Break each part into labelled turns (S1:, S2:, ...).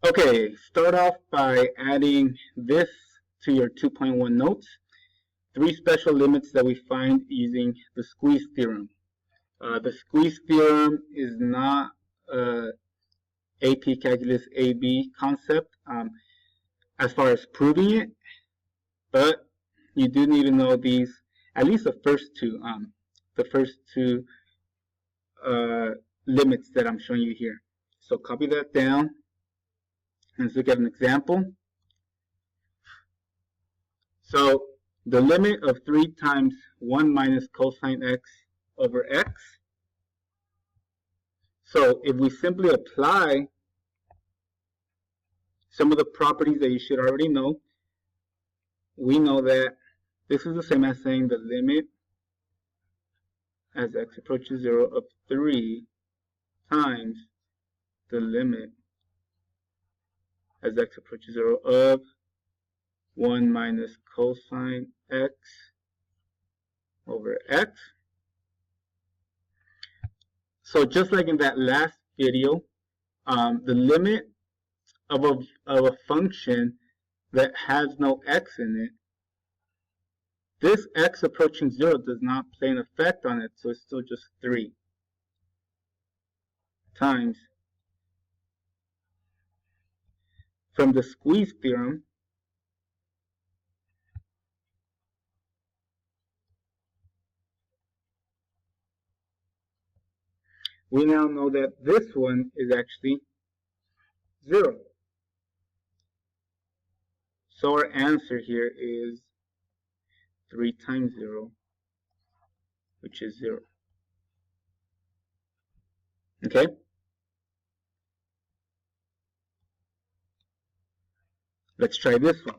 S1: Okay, start off by adding this to your 2.1 notes. 3 special limits that we find using the squeeze theorem. The squeeze theorem is not AP Calculus AB concept as far as proving it, but you do need to know these, at least the first two limits that I'm showing you here. So copy that down. Let's look at an example. So the limit of 3 times 1 minus cosine x over x. So if we simply apply some of the properties that you should already know, we know that this is the same as saying the limit as x approaches 0 of 3 times the limit as x approaches 0 of 1 minus cosine x over x. So just like in that last video, the limit of a function that has no x in it, this x approaching 0 does not play an effect on it, so it's still just 3 times, from the squeeze theorem, we now know that this one is actually 0. So our answer here is 3 times 0, which is 0. Okay? Let's try this one.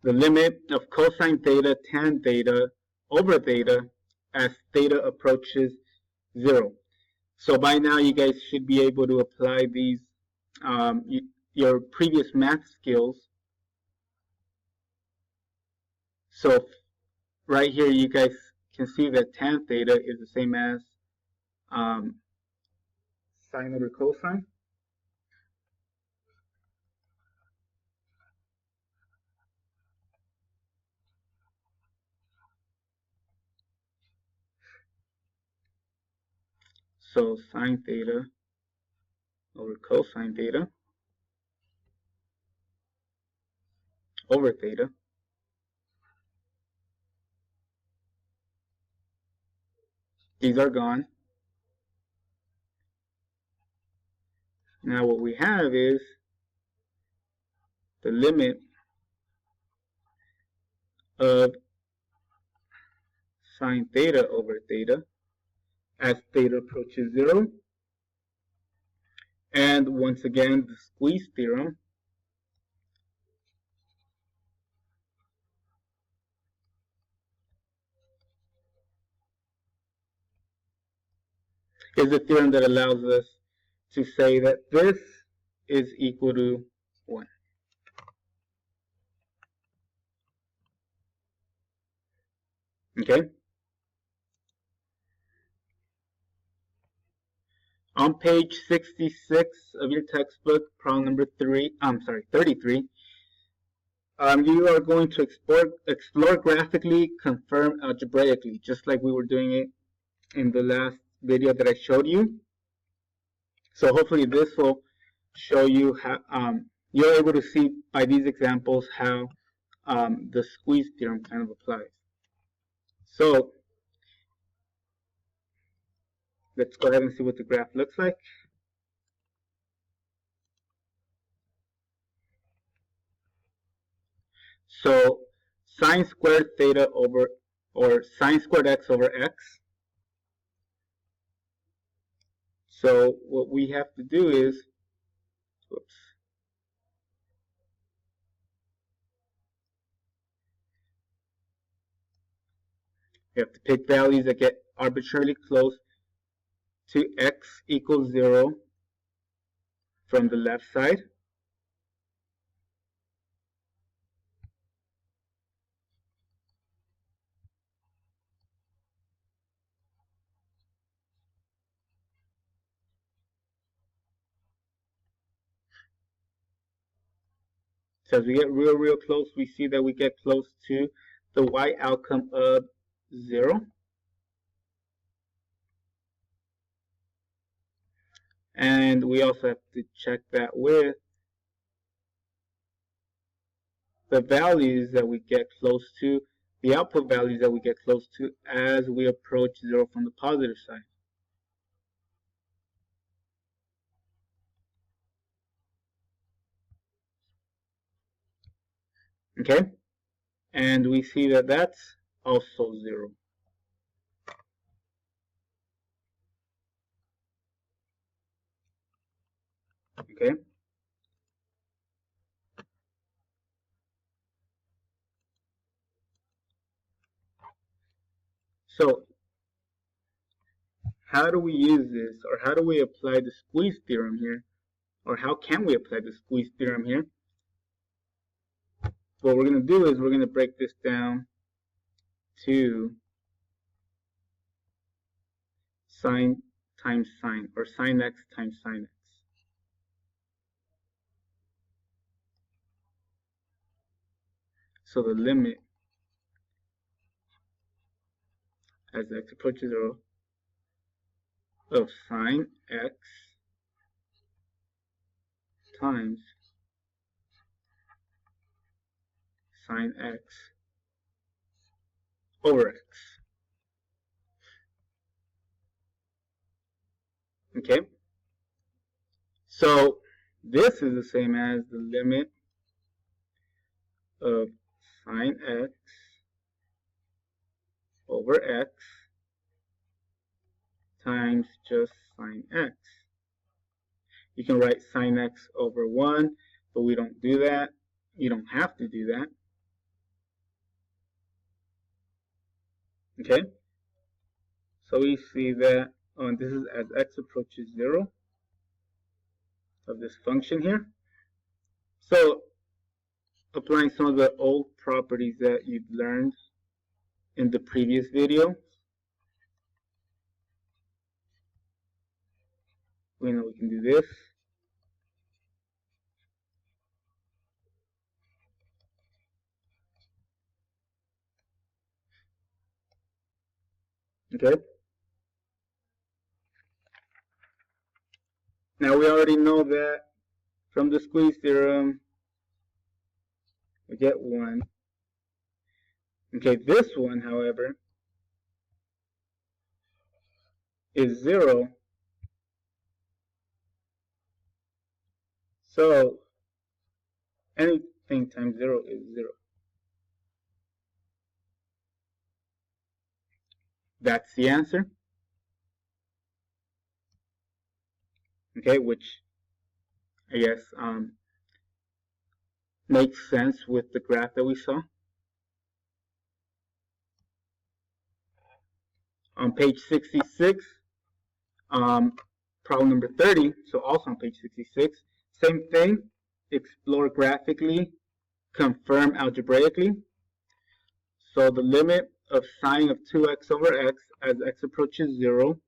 S1: The limit of cosine theta tan theta over theta as theta approaches 0. So by now you guys should be able to apply these, your previous math skills. So right here you guys can see that tan theta is the same as sine over cosine. So sine theta over cosine theta over theta. These are gone. Now what we have is the limit of sine theta over theta as theta approaches 0. And once again, the squeeze theorem is a theorem that allows us to say that this is equal to 1. Okay? On page 66 of your textbook, problem number 33, you are going to explore graphically, confirm algebraically, just like we were doing it in the last video that I showed you. So hopefully this will show you how you're able to see by these examples how the squeeze theorem kind of applies. So let's go ahead and see what the graph looks like. So sine squared theta over, or sine squared x over x. So what we have to do is, whoops, we have to pick values that get arbitrarily close to x equals 0 from the left side. So as we get real close, we see that we get close to the y outcome of 0. And we also have to check that with the values that we get close to, the output values that we get close to as we approach 0 from the positive side. Okay, and we see that that's also 0. Okay. So how do we use this, or how do we apply the squeeze theorem here, or how can we apply the squeeze theorem here? What we're going to do is we're going to break this down to sine times sine, or sine x times sine x. So the limit as x approaches 0 of sine x times sine x over x. Okay, so this is the same as the limit of sine x over x times just sine x. You can write sine x over 1, but we don't do that. You don't have to do that. Okay, so we see that this is as x approaches 0 of this function here. So applying some of the old properties that you've learned in the previous video, we know we can do this. Okay. Now we already know that from the squeeze theorem, we get 1. Okay, this one, however, is 0. So anything times 0 is 0. That's the answer. Okay, which I guess makes sense with the graph that we saw. On page 66, problem number 30, so also on page 66, same thing, explore graphically, confirm algebraically. So the limit of sine of 2x over x as x approaches 0,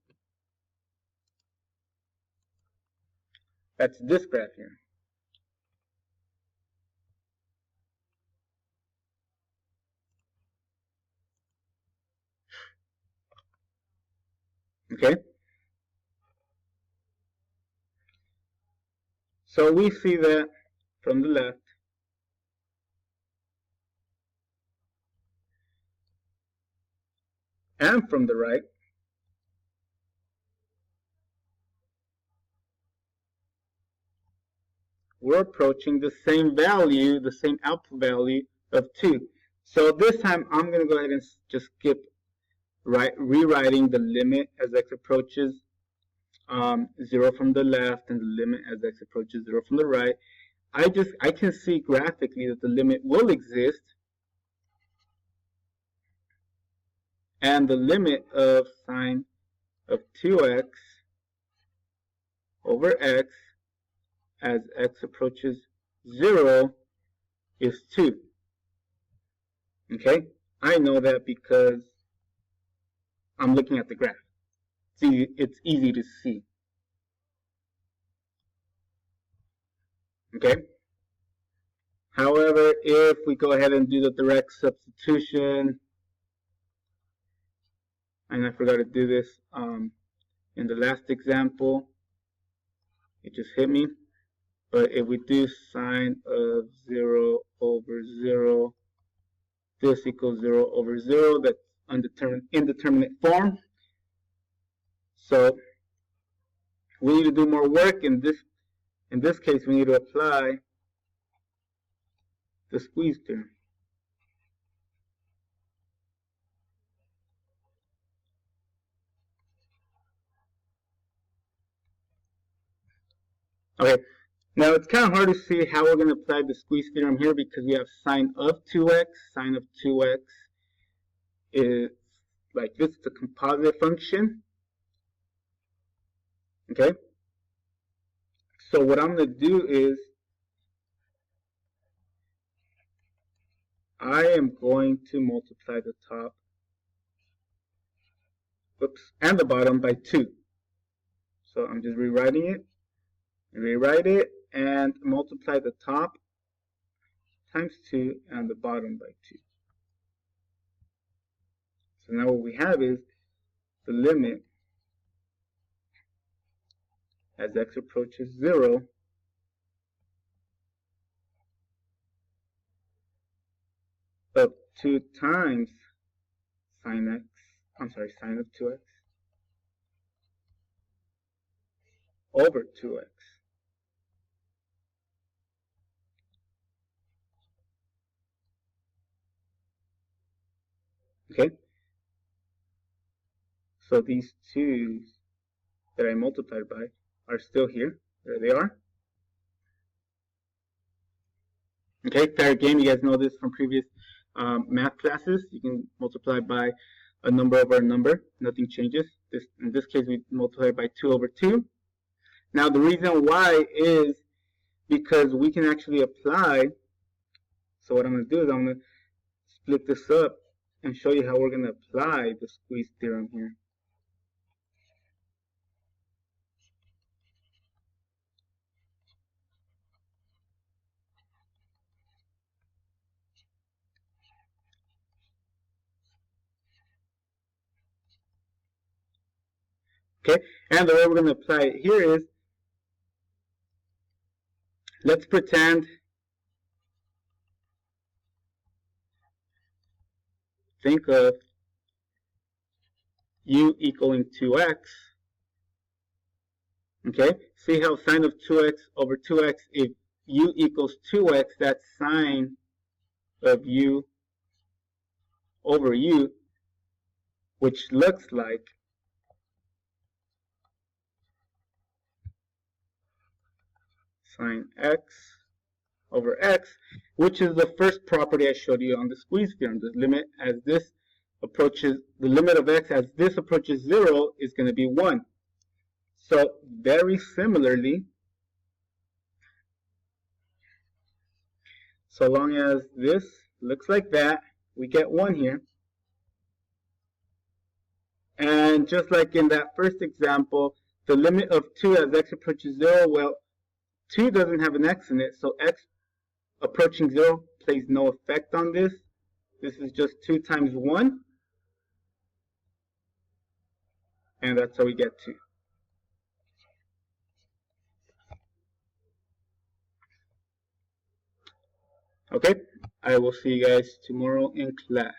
S1: that's this graph here. Okay, so we see that from the left, and from the right, we're approaching the same value, the same output value of 2. So this time I'm going to go ahead and just skip rewriting the limit as x approaches 0 from the left and the limit as x approaches 0 from the right. I can see graphically that the limit will exist, and the limit of sine of 2x over x as x approaches 0 is 2. Okay, I know that because I'm looking at the graph. It's easy to see. Okay, However, if we go ahead and do the direct substitution, and I forgot to do this in the last example, it just hit me. But if we do sine of 0 over 0, this equals 0 over 0, that's indeterminate form. So we need to do more work. In this case, we need to apply the squeeze theorem. Okay, now it's kind of hard to see how we're going to apply the squeeze theorem here because we have sine of 2x. Sine of 2x is like this, it's a composite function. Okay, so what I'm going to do is I am going to multiply the top and the bottom by 2. So I'm just rewriting it. Rewrite it and multiply the top times 2 and the bottom by 2. So now what we have is the limit as x approaches 0 of 2 times sine of 2x over 2x. Okay, so these 2's that I multiplied by are still here. There they are. Okay, fair game. You guys know this from previous math classes. You can multiply by a number over a number. Nothing changes. In this case, we multiply by 2 over 2. Now, the reason why is because we can actually apply. So what I'm going to do is I'm going to split this up and show you how we're going to apply the squeeze theorem here. Okay, and the way we're going to apply it here is, let's pretend, think of u equaling 2x. Okay, see how sine of 2x over 2x, if u equals 2x, that's sine of u over u, which looks like sine x over x, which is the first property I showed you on the squeeze theorem. The limit as this approaches, the limit of x as this approaches 0 is going to be 1. So very similarly, so long as this looks like that, we get 1 here. And just like in that first example, the limit of 2 as x approaches 0, well, 2 doesn't have an x in it, so x approaching 0 plays no effect on this. This is just 2 times 1, and that's how we get 2. Okay, I will see you guys tomorrow in class.